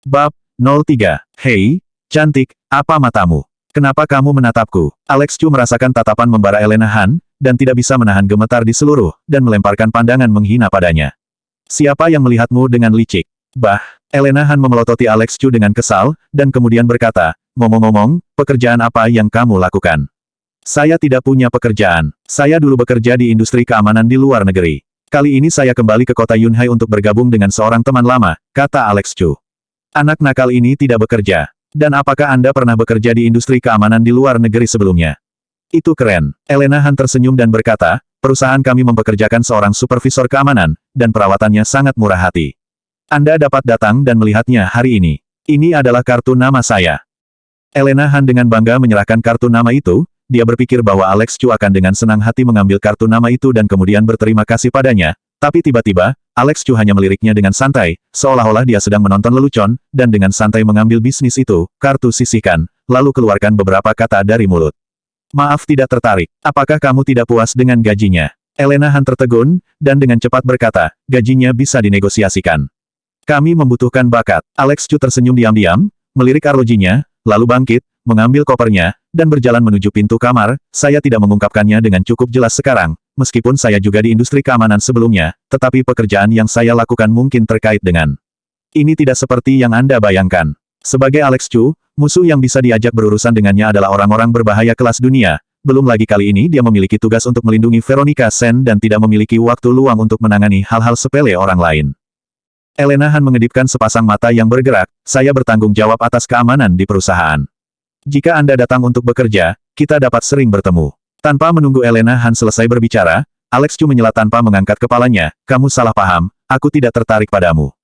Bab 03. Hei, cantik, apa matamu? Kenapa kamu menatapku? Alex Chu merasakan tatapan membara Elena Han, dan tidak bisa menahan gemetar di seluruh, dan melemparkan pandangan menghina padanya. Siapa yang melihatmu dengan licik? Bah, Elena Han memelototi Alex Chu dengan kesal, dan kemudian berkata, ngomong-ngomong, pekerjaan apa yang kamu lakukan? Saya tidak punya pekerjaan. Saya dulu bekerja di industri keamanan di luar negeri. Kali ini saya kembali ke kota Yunhai untuk bergabung dengan seorang teman lama, kata Alex Chu. Anak nakal ini tidak bekerja. Dan apakah Anda pernah bekerja di industri keamanan di luar negeri sebelumnya? Itu keren. Elena Han tersenyum dan berkata, perusahaan kami mempekerjakan seorang supervisor keamanan, dan perawatannya sangat murah hati. Anda dapat datang dan melihatnya hari ini. Ini adalah kartu nama saya. Elena Han dengan bangga menyerahkan kartu nama itu, dia berpikir bahwa Alex Chu akan dengan senang hati mengambil kartu nama itu dan kemudian berterima kasih padanya, tapi tiba-tiba, Alex Chu hanya meliriknya dengan santai, seolah-olah dia sedang menonton lelucon, dan dengan santai mengambil bisnis itu, kartu sisihkan, lalu keluarkan beberapa kata dari mulut. Maaf tidak tertarik, apakah kamu tidak puas dengan gajinya? Elena Han tertegun, dan dengan cepat berkata, gajinya bisa dinegosiasikan. Kami membutuhkan bakat. Alex Chu tersenyum diam-diam, melirik arlojinya, lalu bangkit, mengambil kopernya, dan berjalan menuju pintu kamar. Saya tidak mengungkapkannya dengan cukup jelas sekarang, meskipun saya juga di industri keamanan sebelumnya, tetapi pekerjaan yang saya lakukan mungkin terkait dengan. Ini tidak seperti yang Anda bayangkan. Sebagai Alex Chu, musuh yang bisa diajak berurusan dengannya adalah orang-orang berbahaya kelas dunia. Belum lagi kali ini dia memiliki tugas untuk melindungi Veronica Sen dan tidak memiliki waktu luang untuk menangani hal-hal sepele orang lain. Elena Han mengedipkan sepasang mata yang bergerak, saya bertanggung jawab atas keamanan di perusahaan. Jika Anda datang untuk bekerja, kita dapat sering bertemu. Tanpa menunggu Elena Han selesai berbicara, Alex Chu menyela tanpa mengangkat kepalanya, kamu salah paham, aku tidak tertarik padamu.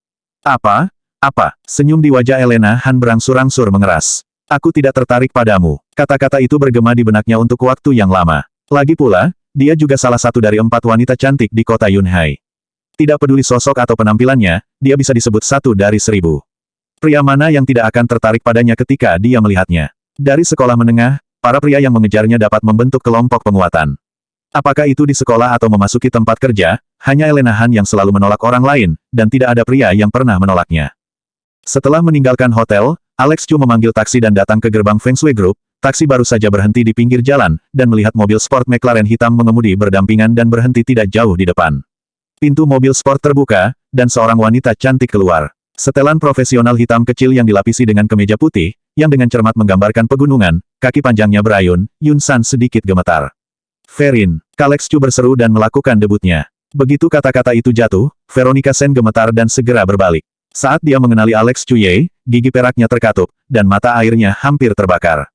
Apa? Apa? Senyum di wajah Elena Han berangsur-angsur mengeras. Aku tidak tertarik padamu. Kata-kata itu bergema di benaknya untuk waktu yang lama. Lagi pula, dia juga salah satu dari 4 wanita cantik di kota Yunhai. Tidak peduli sosok atau penampilannya, dia bisa disebut 1 dari 1000. Pria mana yang tidak akan tertarik padanya ketika dia melihatnya? Dari sekolah menengah, para pria yang mengejarnya dapat membentuk kelompok penguatan. Apakah itu di sekolah atau memasuki tempat kerja, hanya Elena Han yang selalu menolak orang lain, dan tidak ada pria yang pernah menolaknya. Setelah meninggalkan hotel, Alex Chu memanggil taksi dan datang ke gerbang Feng Shui Group. Taksi baru saja berhenti di pinggir jalan, dan melihat mobil sport McLaren hitam mengemudi berdampingan dan berhenti tidak jauh di depan. Pintu mobil sport terbuka, dan seorang wanita cantik keluar. Setelan profesional hitam kecil yang dilapisi dengan kemeja putih, yang dengan cermat menggambarkan pegunungan, kaki panjangnya berayun, Yun San sedikit gemetar. Verin, Alex Chu berseru dan melakukan debutnya. Begitu kata-kata itu jatuh, Veronica Sen gemetar dan segera berbalik. Saat dia mengenali Alex Chu Ye, gigi peraknya terkatup, dan mata airnya hampir terbakar.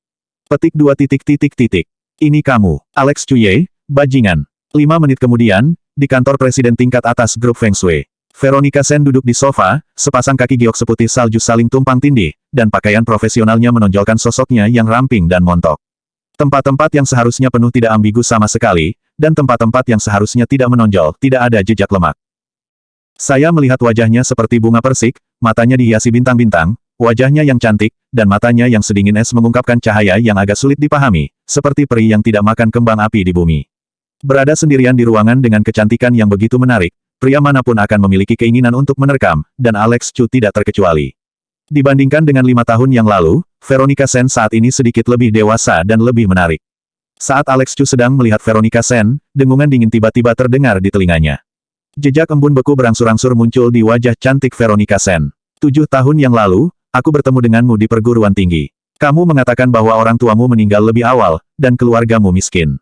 Petik 2 titik. Ini kamu, Alex Chu Ye, bajingan. 5 menit kemudian, di kantor presiden tingkat atas grup Feng Shui. Veronica Sen duduk di sofa, sepasang kaki giok seputih salju saling tumpang tindih, dan pakaian profesionalnya menonjolkan sosoknya yang ramping dan montok. Tempat-tempat yang seharusnya penuh tidak ambigu sama sekali, dan tempat-tempat yang seharusnya tidak menonjol, tidak ada jejak lemak. Saya melihat wajahnya seperti bunga persik, matanya dihiasi bintang-bintang, wajahnya yang cantik, dan matanya yang sedingin es mengungkapkan cahaya yang agak sulit dipahami, seperti peri yang tidak makan kembang api di bumi. Berada sendirian di ruangan dengan kecantikan yang begitu menarik, pria manapun akan memiliki keinginan untuk menerkam, dan Alex Chu tidak terkecuali. Dibandingkan dengan 5 tahun yang lalu, Veronica Sen saat ini sedikit lebih dewasa dan lebih menarik. Saat Alex Chu sedang melihat Veronica Sen, dengungan dingin tiba-tiba terdengar di telinganya. Jejak embun beku berangsur-angsur muncul di wajah cantik Veronica Sen. 7 tahun yang lalu, aku bertemu denganmu di perguruan tinggi. Kamu mengatakan bahwa orang tuamu meninggal lebih awal, dan keluargamu miskin.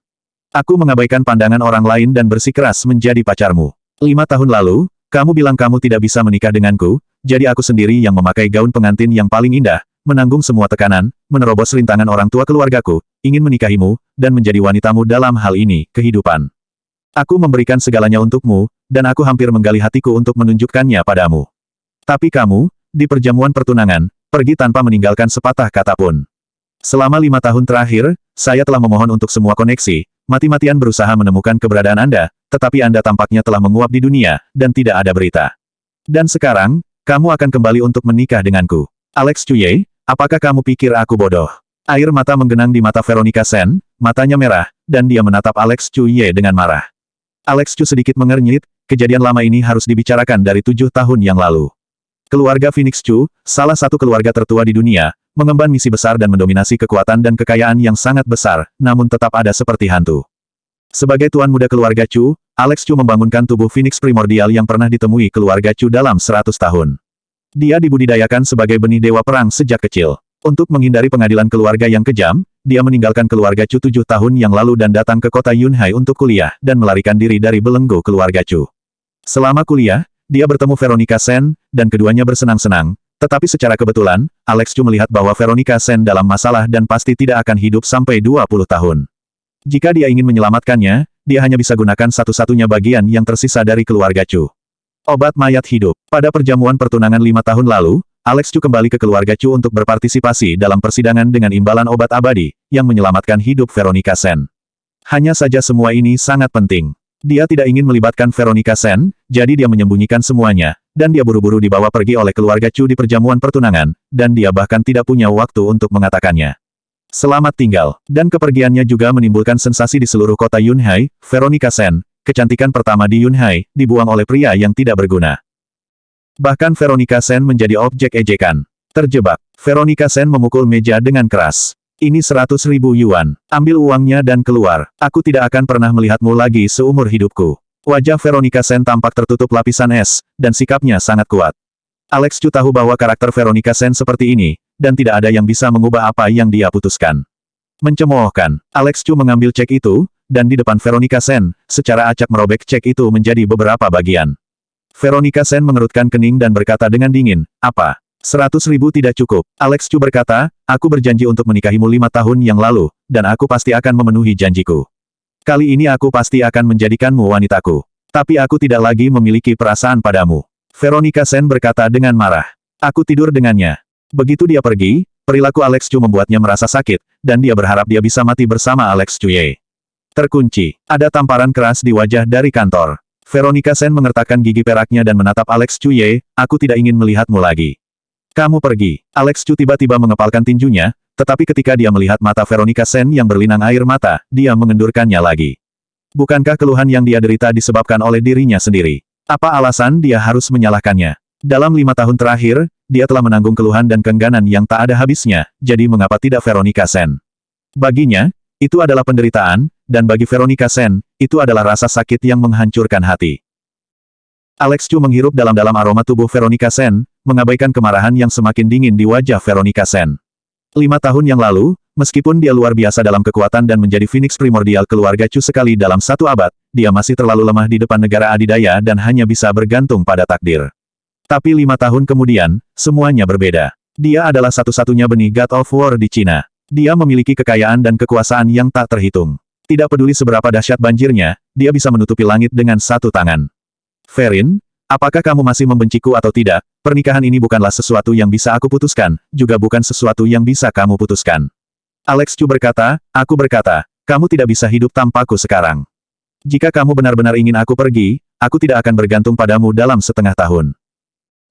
Aku mengabaikan pandangan orang lain dan bersikeras menjadi pacarmu. 5 tahun lalu, kamu bilang kamu tidak bisa menikah denganku, jadi aku sendiri yang memakai gaun pengantin yang paling indah, menanggung semua tekanan, menerobos rintangan orang tua keluargaku, ingin menikahimu, dan menjadi wanitamu dalam hal ini, kehidupan. Aku memberikan segalanya untukmu, dan aku hampir menggali hatiku untuk menunjukkannya padamu. Tapi kamu, di perjamuan pertunangan, pergi tanpa meninggalkan sepatah kata pun. Selama 5 tahun terakhir, saya telah memohon untuk semua koneksi, mati-matian berusaha menemukan keberadaan Anda, tetapi Anda tampaknya telah menguap di dunia, dan tidak ada berita. Dan sekarang, kamu akan kembali untuk menikah denganku. Alex Chu Ye, apakah kamu pikir aku bodoh? Air mata menggenang di mata Veronica Sen, matanya merah, dan dia menatap Alex Chu Ye dengan marah. Alex Chu sedikit mengernyit, kejadian lama ini harus dibicarakan dari 7 tahun yang lalu. Keluarga Phoenix Chu, salah satu keluarga tertua di dunia, mengemban misi besar dan mendominasi kekuatan dan kekayaan yang sangat besar, namun tetap ada seperti hantu. Sebagai tuan muda keluarga Chu, Alex Chu membangunkan tubuh Phoenix primordial yang pernah ditemui keluarga Chu dalam 100 tahun. Dia dibudidayakan sebagai benih dewa perang sejak kecil. Untuk menghindari pengadilan keluarga yang kejam, dia meninggalkan keluarga Chu 7 tahun yang lalu dan datang ke kota Yunhai untuk kuliah dan melarikan diri dari belenggu keluarga Chu. Selama kuliah, dia bertemu Veronica Sen, dan keduanya bersenang-senang, tetapi secara kebetulan, Alex Chu melihat bahwa Veronica Sen dalam masalah dan pasti tidak akan hidup sampai 20 tahun. Jika dia ingin menyelamatkannya, dia hanya bisa gunakan satu-satunya bagian yang tersisa dari keluarga Chu. Obat mayat hidup. Pada perjamuan pertunangan 5 tahun lalu, Alex Chu kembali ke keluarga Chu untuk berpartisipasi dalam persidangan dengan imbalan obat abadi, yang menyelamatkan hidup Veronica Sen. Hanya saja semua ini sangat penting. Dia tidak ingin melibatkan Veronica Sen, jadi dia menyembunyikan semuanya, dan dia buru-buru dibawa pergi oleh keluarga Chu di perjamuan pertunangan, dan dia bahkan tidak punya waktu untuk mengatakannya. Selamat tinggal, dan kepergiannya juga menimbulkan sensasi di seluruh kota Yunhai. Veronica Sen, kecantikan pertama di Yunhai, dibuang oleh pria yang tidak berguna. Bahkan Veronica Sen menjadi objek ejekan. Terjebak, Veronica Sen memukul meja dengan keras. Ini 100.000 yuan. Ambil uangnya dan keluar. Aku tidak akan pernah melihatmu lagi seumur hidupku. Wajah Veronica Sen tampak tertutup lapisan es, dan sikapnya sangat kuat. Alex Chu tahu bahwa karakter Veronica Sen seperti ini, dan tidak ada yang bisa mengubah apa yang dia putuskan. Mencemoohkan, Alex Chu mengambil cek itu, dan di depan Veronica Sen, secara acak merobek cek itu menjadi beberapa bagian. Veronica Sen mengerutkan kening dan berkata dengan dingin, apa? 100.000 tidak cukup. Alex Chu berkata, aku berjanji untuk menikahimu 5 tahun yang lalu, dan aku pasti akan memenuhi janjiku. Kali ini aku pasti akan menjadikanmu wanitaku. Tapi aku tidak lagi memiliki perasaan padamu. Veronica Sen berkata dengan marah. Aku tidur dengannya. Begitu dia pergi, perilaku Alex Chu membuatnya merasa sakit, dan dia berharap dia bisa mati bersama Alex Chu Ye. Terkunci. Ada tamparan keras di wajah dari kantor. Veronica Sen mengertakkan gigi peraknya dan menatap Alex Chu Ye, aku tidak ingin melihatmu lagi. Kamu pergi. Alex Chu tiba-tiba mengepalkan tinjunya, tetapi ketika dia melihat mata Veronica Sen yang berlinang air mata, dia mengendurkannya lagi. Bukankah keluhan yang dia derita disebabkan oleh dirinya sendiri? Apa alasan dia harus menyalahkannya? Dalam 5 tahun terakhir, dia telah menanggung keluhan dan keengganan yang tak ada habisnya, jadi mengapa tidak Veronica Sen? Baginya, itu adalah penderitaan, dan bagi Veronica Sen, itu adalah rasa sakit yang menghancurkan hati. Alex Chu menghirup dalam-dalam aroma tubuh Veronica Sen, mengabaikan kemarahan yang semakin dingin di wajah Veronica Sen. 5 tahun yang lalu, meskipun dia luar biasa dalam kekuatan dan menjadi Phoenix primordial keluarga Chu sekali dalam 1 abad, dia masih terlalu lemah di depan negara adidaya dan hanya bisa bergantung pada takdir. Tapi 5 tahun kemudian, semuanya berbeda. Dia adalah satu-satunya benih God of War di Cina. Dia memiliki kekayaan dan kekuasaan yang tak terhitung. Tidak peduli seberapa dahsyat banjirnya, dia bisa menutupi langit dengan 1 tangan. Verin, apakah kamu masih membenciku atau tidak? Pernikahan ini bukanlah sesuatu yang bisa aku putuskan, juga bukan sesuatu yang bisa kamu putuskan. Alex Chu berkata, aku berkata, kamu tidak bisa hidup tanpaku sekarang. Jika kamu benar-benar ingin aku pergi, aku tidak akan bergantung padamu dalam 1/2 tahun.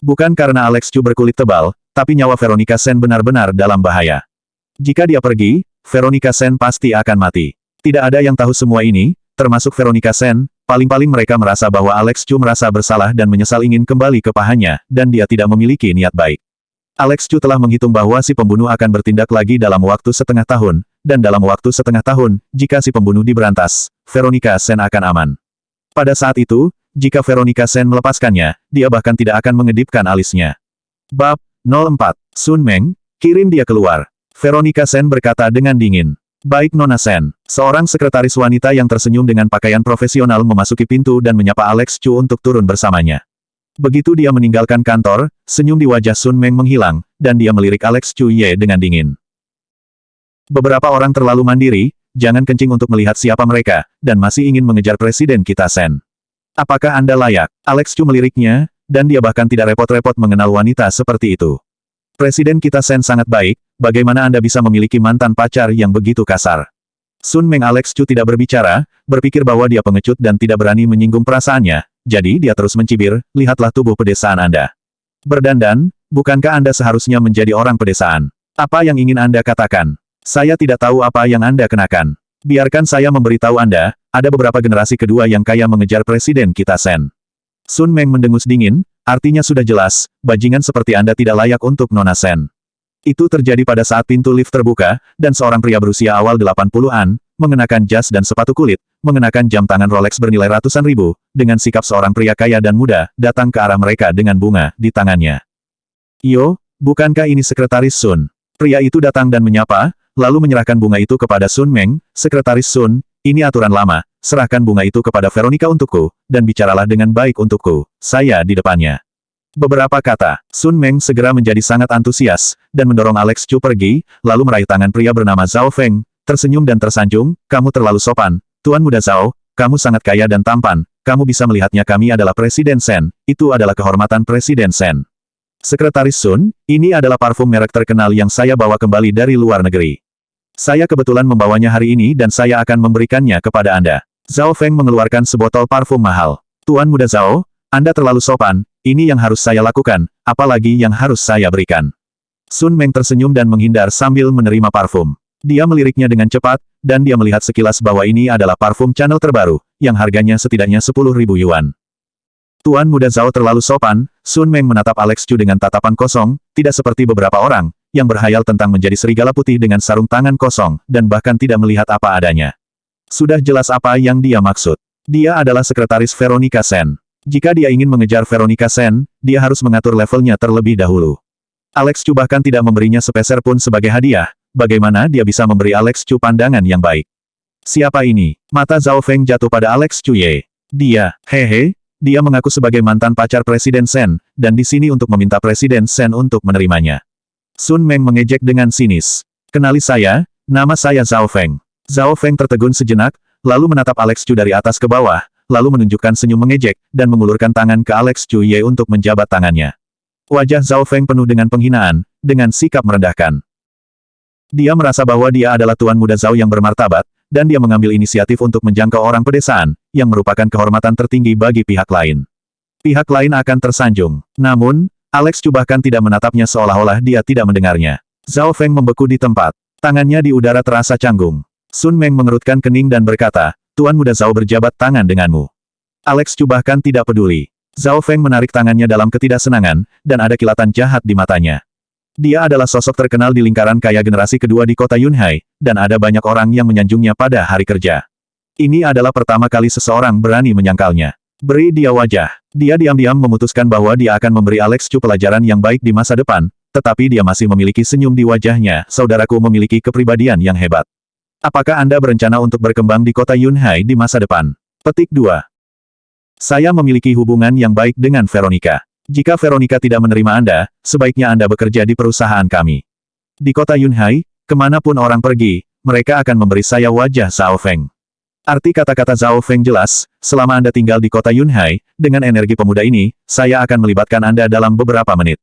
Bukan karena Alex Chu berkulit tebal, tapi nyawa Veronica Sen benar-benar dalam bahaya. Jika dia pergi, Veronica Sen pasti akan mati. Tidak ada yang tahu semua ini, termasuk Veronica Sen. Paling-paling mereka merasa bahwa Alex Chu merasa bersalah dan menyesal ingin kembali ke pahanya, dan dia tidak memiliki niat baik. Alex Chu telah menghitung bahwa si pembunuh akan bertindak lagi dalam waktu 1/2 tahun, dan dalam waktu 1/2 tahun, jika si pembunuh diberantas, Veronica Sen akan aman. Pada saat itu, jika Veronica Sen melepaskannya, dia bahkan tidak akan mengedipkan alisnya. Bab 04. Sun Meng, kirim dia keluar. Veronica Sen berkata dengan dingin. Baik Nona Sen. Seorang sekretaris wanita yang tersenyum dengan pakaian profesional memasuki pintu dan menyapa Alex Chu untuk turun bersamanya. Begitu dia meninggalkan kantor, senyum di wajah Sun Meng menghilang, dan dia melirik Alex Chu Ye dengan dingin. Beberapa orang terlalu mandiri, jangan kencing untuk melihat siapa mereka, dan masih ingin mengejar presiden kita Sen. Apakah Anda layak? Alex Chu meliriknya, dan dia bahkan tidak repot-repot mengenal wanita seperti itu. Presiden kita Sen sangat baik, bagaimana Anda bisa memiliki mantan pacar yang begitu kasar? Sun Meng Alex Chu tidak berbicara, berpikir bahwa dia pengecut dan tidak berani menyinggung perasaannya, jadi dia terus mencibir, lihatlah tubuh pedesaan Anda. Berdandan, bukankah Anda seharusnya menjadi orang pedesaan? Apa yang ingin Anda katakan? Saya tidak tahu apa yang Anda kenakan. Biarkan saya memberitahu Anda, ada beberapa generasi kedua yang kaya mengejar presiden kita Sen. Sun Meng mendengus dingin, Artinya sudah jelas, bajingan seperti Anda tidak layak untuk Nona Sen. Itu terjadi pada saat pintu lift terbuka, dan seorang pria berusia awal 80-an, mengenakan jas dan sepatu kulit, mengenakan jam tangan Rolex bernilai ratusan ribu, dengan sikap seorang pria kaya dan muda, datang ke arah mereka dengan bunga di tangannya. Yo, bukankah ini Sekretaris Sun? Pria itu datang dan menyapa, lalu menyerahkan bunga itu kepada Sun Meng. Sekretaris Sun, ini aturan lama, serahkan bunga itu kepada Veronica untukku, dan bicaralah dengan baik untukku, saya di depannya. Beberapa kata, Sun Meng segera menjadi sangat antusias, dan mendorong Alex Chu pergi, lalu meraih tangan pria bernama Zhao Feng, tersenyum dan tersanjung, kamu terlalu sopan, Tuan Muda Zhao, kamu sangat kaya dan tampan, kamu bisa melihatnya kami adalah Presiden Sen, itu adalah kehormatan Presiden Sen. Sekretaris Sun, ini adalah parfum merek terkenal yang saya bawa kembali dari luar negeri. Saya kebetulan membawanya hari ini dan saya akan memberikannya kepada Anda. Zhao Feng mengeluarkan sebotol parfum mahal. Tuan Muda Zhao, Anda terlalu sopan, ini yang harus saya lakukan, apalagi yang harus saya berikan. Sun Meng tersenyum dan menghindar sambil menerima parfum. Dia meliriknya dengan cepat, dan dia melihat sekilas bahwa ini adalah parfum Chanel terbaru, yang harganya setidaknya 10.000 yuan. Tuan Muda Zhao terlalu sopan, Sun Meng menatap Alex Chu dengan tatapan kosong, tidak seperti beberapa orang, yang berhayal tentang menjadi serigala putih dengan sarung tangan kosong, dan bahkan tidak melihat apa adanya. Sudah jelas apa yang dia maksud. Dia adalah sekretaris Veronica Sen. Jika dia ingin mengejar Veronica Sen, dia harus mengatur levelnya terlebih dahulu. Alex Chu bahkan tidak memberinya sepeser pun sebagai hadiah, bagaimana dia bisa memberi Alex Chu pandangan yang baik. Siapa ini? Mata Zhao Feng jatuh pada Alex Chu Ye. Dia, dia mengaku sebagai mantan pacar Presiden Sen, dan di sini untuk meminta Presiden Sen untuk menerimanya. Sun Meng mengejek dengan sinis. Kenali saya, nama saya Zhao Feng. Zhao Feng tertegun sejenak, lalu menatap Alex Chu dari atas ke bawah, lalu menunjukkan senyum mengejek, dan mengulurkan tangan ke Alex Chu Ye untuk menjabat tangannya. Wajah Zhao Feng penuh dengan penghinaan, dengan sikap merendahkan. Dia merasa bahwa dia adalah Tuan Muda Zhao yang bermartabat, dan dia mengambil inisiatif untuk menjangkau orang pedesaan, yang merupakan kehormatan tertinggi bagi pihak lain. Pihak lain akan tersanjung. Namun, Alex Chu bahkan tidak menatapnya seolah-olah dia tidak mendengarnya. Zhao Feng membeku di tempat. Tangannya di udara terasa canggung. Sun Meng mengerutkan kening dan berkata, Tuan Muda Zhao berjabat tangan denganmu. Alex Chu bahkan tidak peduli. Zhao Feng menarik tangannya dalam ketidaksenangan, dan ada kilatan jahat di matanya. Dia adalah sosok terkenal di lingkaran kaya generasi kedua di kota Yunhai, dan ada banyak orang yang menyanjungnya pada hari kerja. Ini adalah pertama kali seseorang berani menyangkalnya. Beri dia wajah. Dia diam-diam memutuskan bahwa dia akan memberi Alex Chu pelajaran yang baik di masa depan, tetapi dia masih memiliki senyum di wajahnya. Saudaraku memiliki kepribadian yang hebat. Apakah Anda berencana untuk berkembang di kota Yunhai di masa depan? Petik 2. Saya memiliki hubungan yang baik dengan Veronica. Jika Veronica tidak menerima Anda, sebaiknya Anda bekerja di perusahaan kami. Di kota Yunhai, kemanapun orang pergi, mereka akan memberi saya wajah Zhao Feng. Arti kata-kata Zhao Feng jelas, selama Anda tinggal di kota Yunhai, dengan energi pemuda ini, saya akan melibatkan Anda dalam beberapa menit.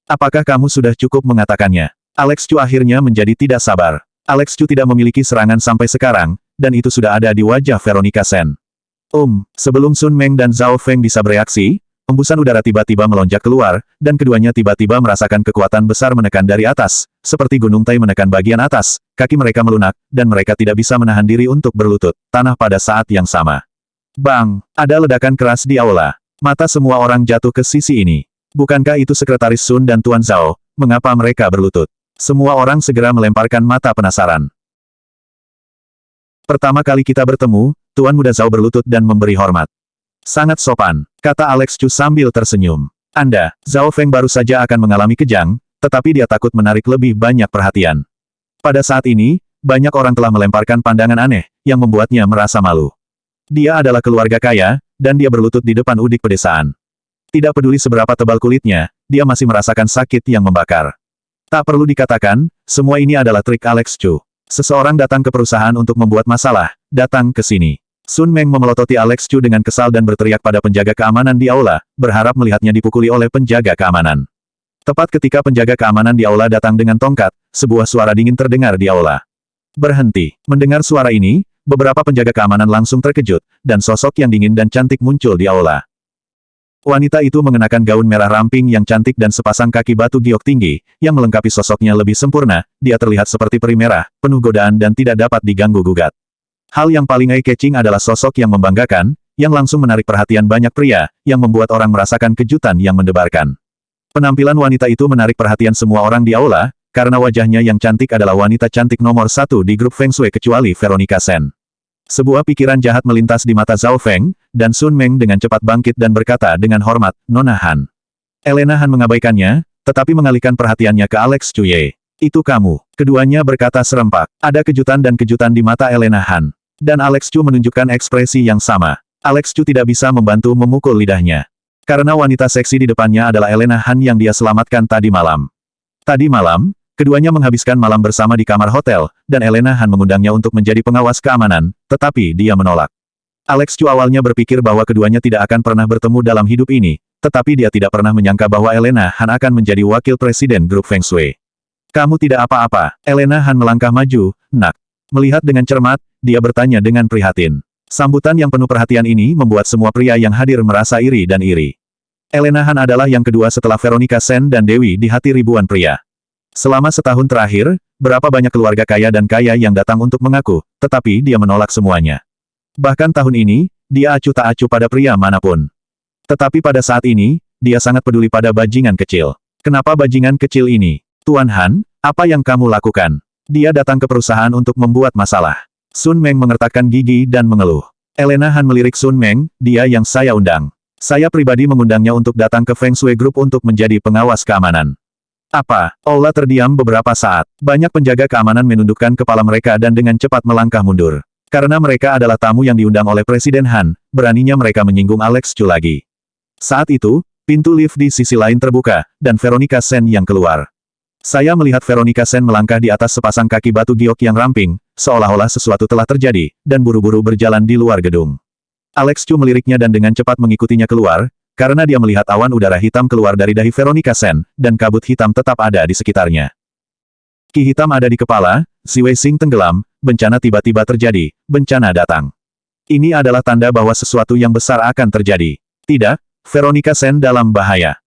Apakah kamu sudah cukup mengatakannya? Alex Chu akhirnya menjadi tidak sabar. Alex Chu tidak memiliki serangan sampai sekarang, dan itu sudah ada di wajah Veronica Sen. Sebelum Sun Meng dan Zhao Feng bisa bereaksi, hembusan udara tiba-tiba melonjak keluar, dan keduanya tiba-tiba merasakan kekuatan besar menekan dari atas, seperti gunung Tai menekan bagian atas, kaki mereka melunak, dan mereka tidak bisa menahan diri untuk berlutut, tanah pada saat yang sama. Bang! Ada ledakan keras di aula. Mata semua orang jatuh ke sisi ini. Bukankah itu Sekretaris Sun dan Tuan Zhao, mengapa mereka berlutut? Semua orang segera melemparkan mata penasaran. Pertama kali kita bertemu, Tuan Muda Zhao berlutut dan memberi hormat. Sangat sopan, kata Alex Chu sambil tersenyum. Anda, Zhao Feng baru saja akan mengalami kejang, tetapi dia takut menarik lebih banyak perhatian. Pada saat ini, banyak orang telah melemparkan pandangan aneh, yang membuatnya merasa malu. Dia adalah keluarga kaya, dan dia berlutut di depan udik pedesaan. Tidak peduli seberapa tebal kulitnya, dia masih merasakan sakit yang membakar. Tak perlu dikatakan, semua ini adalah trik Alex Chu. Seseorang datang ke perusahaan untuk membuat masalah, datang ke sini. Sun Meng memelototi Alex Chu dengan kesal dan berteriak pada penjaga keamanan di aula, berharap melihatnya dipukuli oleh penjaga keamanan. Tepat ketika penjaga keamanan di aula datang dengan tongkat, sebuah suara dingin terdengar di aula. Berhenti. Mendengar suara ini, beberapa penjaga keamanan langsung terkejut, dan sosok yang dingin dan cantik muncul di aula. Wanita itu mengenakan gaun merah ramping yang cantik dan sepasang kaki batu giok tinggi, yang melengkapi sosoknya lebih sempurna. Dia terlihat seperti peri merah, penuh godaan dan tidak dapat diganggu-gugat. Hal yang paling eye-catching adalah sosok yang membanggakan, yang langsung menarik perhatian banyak pria, yang membuat orang merasakan kejutan yang mendebarkan. Penampilan wanita itu menarik perhatian semua orang di aula, karena wajahnya yang cantik adalah wanita cantik nomor satu di grup Feng Shui kecuali Veronica Shen. Sebuah pikiran jahat melintas di mata Zhao Feng, dan Sun Meng dengan cepat bangkit dan berkata dengan hormat, "Nona Han." Elena Han mengabaikannya, tetapi mengalihkan perhatiannya ke Alex Chuye. "Itu kamu." Keduanya berkata serempak. Ada kejutan dan kejutan di mata Elena Han. Dan Alex Chu menunjukkan ekspresi yang sama. Alex Chu tidak bisa membantu memukul lidahnya. Karena wanita seksi di depannya adalah Elena Han yang dia selamatkan tadi malam. Tadi malam, keduanya menghabiskan malam bersama di kamar hotel, dan Elena Han mengundangnya untuk menjadi pengawas keamanan, tetapi dia menolak. Alex Chu awalnya berpikir bahwa keduanya tidak akan pernah bertemu dalam hidup ini, tetapi dia tidak pernah menyangka bahwa Elena Han akan menjadi wakil presiden grup Feng Shui. "Kamu tidak apa-apa." Elena Han melangkah maju, "Nak." Melihat dengan cermat, dia bertanya dengan prihatin. Sambutan yang penuh perhatian ini membuat semua pria yang hadir merasa iri dan iri. Elena Han adalah yang kedua setelah Veronica Shen dan Dewi di hati ribuan pria. Selama setahun terakhir, berapa banyak keluarga kaya dan kaya yang datang untuk mengaku, tetapi dia menolak semuanya. Bahkan tahun ini, dia acuh tak acuh pada pria manapun. Tetapi pada saat ini, dia sangat peduli pada bajingan kecil. "Kenapa bajingan kecil ini? Tuan Han, apa yang kamu lakukan?" Dia datang ke perusahaan untuk membuat masalah. Sun Meng mengertakkan gigi dan mengeluh. Elena Han melirik Sun Meng, "Dia yang saya undang. Saya pribadi mengundangnya untuk datang ke Feng Shui Group untuk menjadi pengawas keamanan." "Apa?" Aula terdiam beberapa saat. Banyak penjaga keamanan menundukkan kepala mereka dan dengan cepat melangkah mundur. Karena mereka adalah tamu yang diundang oleh Presiden Han, beraninya mereka menyinggung Alex Chu lagi. Saat itu, pintu lift di sisi lain terbuka, dan Veronica Shen yang keluar. Saya melihat Veronica Shen melangkah di atas sepasang kaki batu giok yang ramping, seolah-olah sesuatu telah terjadi, dan buru-buru berjalan di luar gedung. Alex Chu meliriknya dan dengan cepat mengikutinya keluar, karena dia melihat awan udara hitam keluar dari dahi Veronica Shen, dan kabut hitam tetap ada di sekitarnya. Ki hitam ada di kepala, Si Wei Xing tenggelam, bencana tiba-tiba terjadi, bencana datang. Ini adalah tanda bahwa sesuatu yang besar akan terjadi. Tidak, Veronica Shen dalam bahaya.